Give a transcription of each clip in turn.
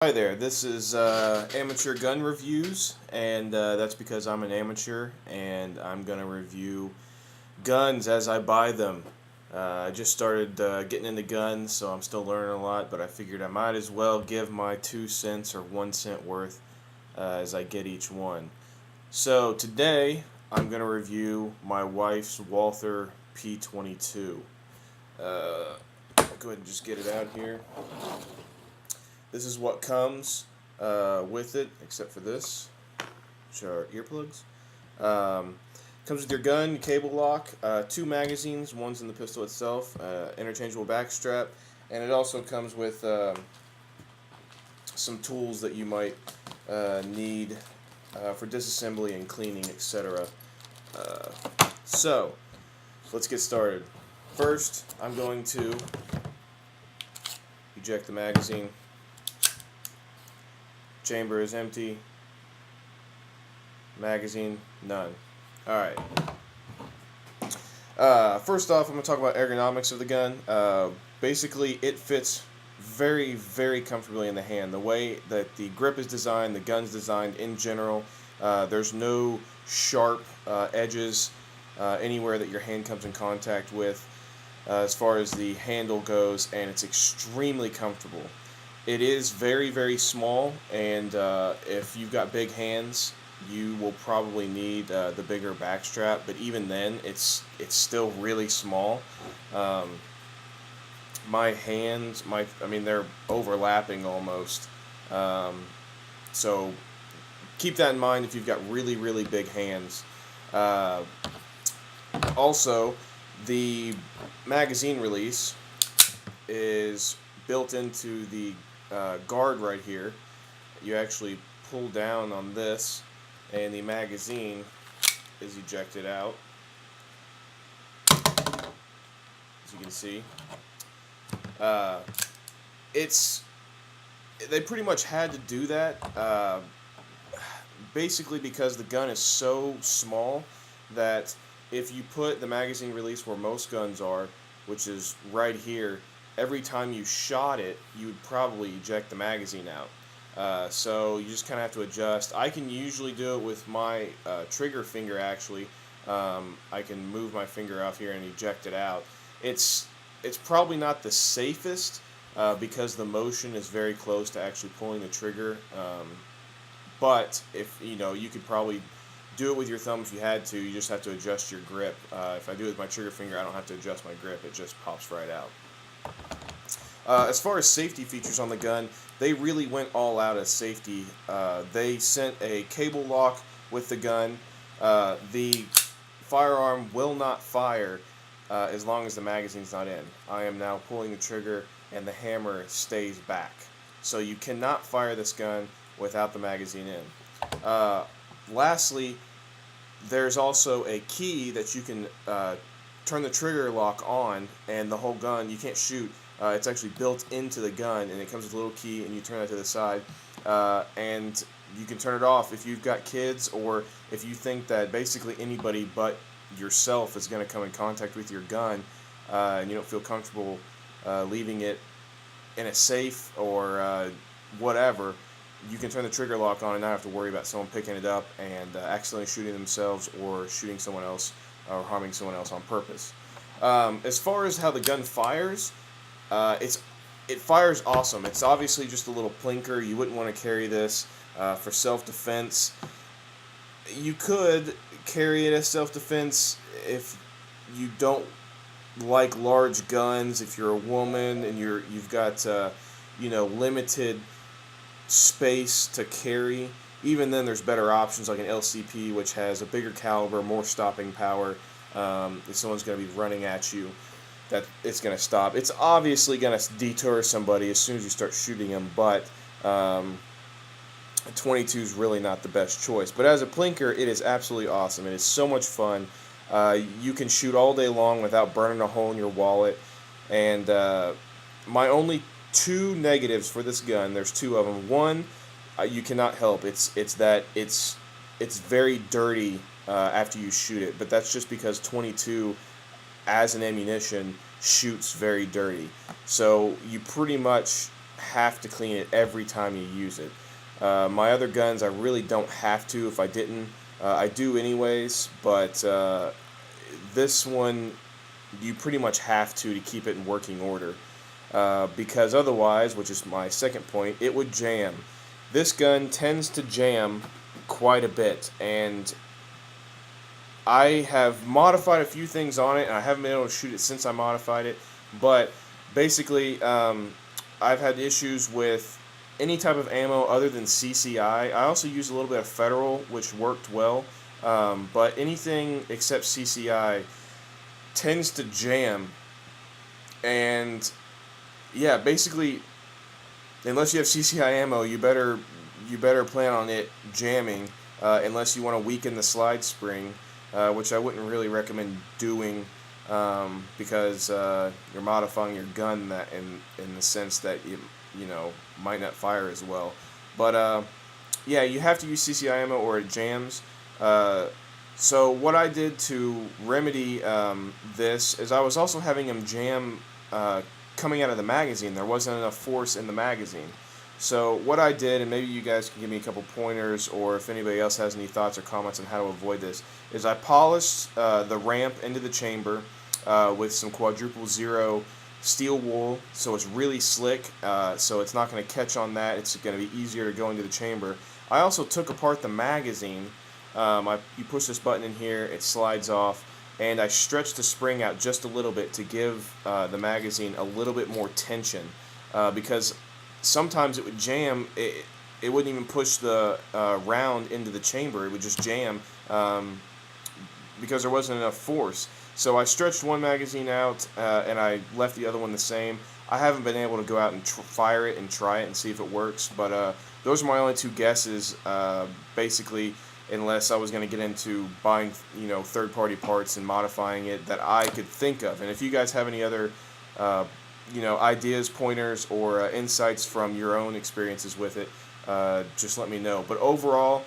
Hi there, this is Amateur Gun Reviews, and that's because I'm an amateur and I'm going to review guns as I buy them. I just started getting into guns, so I'm still learning a lot, but I figured I might as well give my 2 cents or 1 cent worth as I get each one. So today I'm going to review my wife's Walther p22. I'll go ahead and just get it out here. This is what comes with it, except for this, which are earplugs. Comes with your gun, your cable lock, 2 magazines, one's in the pistol itself, interchangeable back strap, and it also comes with some tools that you might need for disassembly and cleaning, etc. So, let's get started. First, I'm going to eject the magazine. Chamber is empty. Magazine, none. Alright. First off, I'm going to talk about ergonomics of the gun. Basically, it fits very, very comfortably in the hand. The way that the grip is designed, the gun's designed in general, there's no sharp edges anywhere that your hand comes in contact with as far as the handle goes, and it's extremely comfortable. It is very, very small, and if you've got big hands, you will probably need the bigger back strap, but even then, it's still really small. My hands, they're overlapping almost, so keep that in mind if you've got really, really big hands. Also, the magazine release is built into the guard right here. You actually pull down on this and the magazine is ejected out, as you can see. They pretty much had to do that basically because the gun is so small that if you put the magazine release where most guns are, which is right here, every time you shot it, you would probably eject the magazine out. So you just kind of have to adjust. I can usually do it with my trigger finger, actually. I can move my finger off here and eject it out. It's probably not the safest because the motion is very close to actually pulling the trigger. But if you could probably do it with your thumb if you had to. You just have to adjust your grip. If I do it with my trigger finger, I don't have to adjust my grip. It just pops right out. As far as safety features on the gun, they really went all out as safety. They sent a cable lock with the gun. The firearm will not fire as long as the magazine's not in. I am now pulling the trigger and the hammer stays back. So you cannot fire this gun without the magazine in. Lastly, there's also a key that you can turn the trigger lock on, and the whole gun, you can't shoot. It's actually built into the gun, and it comes with a little key, and you turn that to the side, and you can turn it off if you've got kids, or if you think that basically anybody but yourself is going to come in contact with your gun, and you don't feel comfortable leaving it in a safe or whatever. You can turn the trigger lock on and not have to worry about someone picking it up and accidentally shooting themselves or shooting someone else or harming someone else on purpose. As far as how the gun fires, it fires awesome. It's obviously just a little plinker. You wouldn't want to carry this for self-defense. You could carry it as self-defense if you don't like large guns. If you're a woman and you've got limited space to carry, even then there's better options like an LCP, which has a bigger caliber, more stopping power. If someone's going to be running at you, that it's going to stop. It's obviously going to deter somebody as soon as you start shooting them, but 22 is really not the best choice. But as a plinker, it is absolutely awesome. It is so much fun. You can shoot all day long without burning a hole in your wallet. And my only 2 negatives for this gun, there's 2 of them. One, you cannot help. It's very dirty after you shoot it, but that's just because 22 as an ammunition shoots very dirty. So you pretty much have to clean it every time you use it. My other guns, I really don't have to. If I didn't, I do anyways, but this one, you pretty much have to keep it in working order. Because otherwise, which is my second point, it would jam. This gun tends to jam quite a bit, and I have modified a few things on it, and I haven't been able to shoot it since I modified it, but basically, I've had issues with any type of ammo other than CCI. I also used a little bit of Federal, which worked well, but anything except CCI tends to jam, and yeah, basically, unless you have CCI ammo, you better plan on it jamming, unless you want to weaken the slide spring, which I wouldn't really recommend doing, because you're modifying your gun that in the sense that you might not fire as well. But yeah, you have to use CCI ammo or it jams. So what I did to remedy this is I was also having them jam coming out of the magazine. There wasn't enough force in the magazine. So what I did, and maybe you guys can give me a couple pointers, or if anybody else has any thoughts or comments on how to avoid this, is I polished the ramp into the chamber with some quadruple zero steel wool, so it's really slick, so it's not going to catch on that. It's going to be easier to go into the chamber. I also took apart the magazine. You push this button in here, it slides off, and I stretched the spring out just a little bit to give the magazine a little bit more tension, because sometimes it would jam. It wouldn't even push the round into the chamber. It would just jam because there wasn't enough force. So I stretched one magazine out, and I left the other one the same. I haven't been able to go out and fire it and try it and see if it works, but those are my only two guesses, basically, unless I was going to get into buying, third-party parts and modifying it that I could think of. And if you guys have any other, ideas, pointers, or insights from your own experiences with it, just let me know. But overall,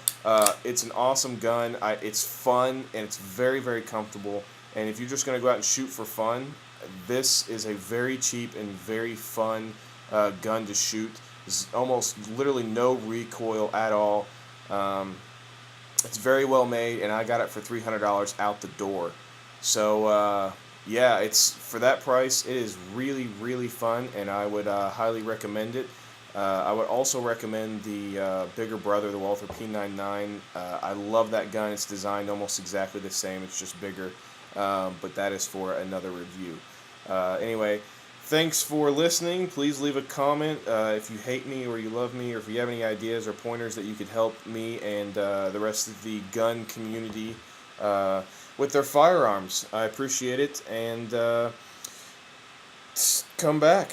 it's an awesome gun. It's fun, and it's very, very comfortable. And if you're just going to go out and shoot for fun, this is a very cheap and very fun gun to shoot. There's almost literally no recoil at all. It's very well made, and I got it for $300 out the door. So, yeah, it's for that price, it is really, really fun, and I would highly recommend it. I would also recommend the bigger brother, the Walther P99. I love that gun. It's designed almost exactly the same. It's just bigger. But that is for another review. Anyway, thanks for listening. Please leave a comment if you hate me or you love me, or if you have any ideas or pointers that you could help me and the rest of the gun community with their firearms. I appreciate it, and come back.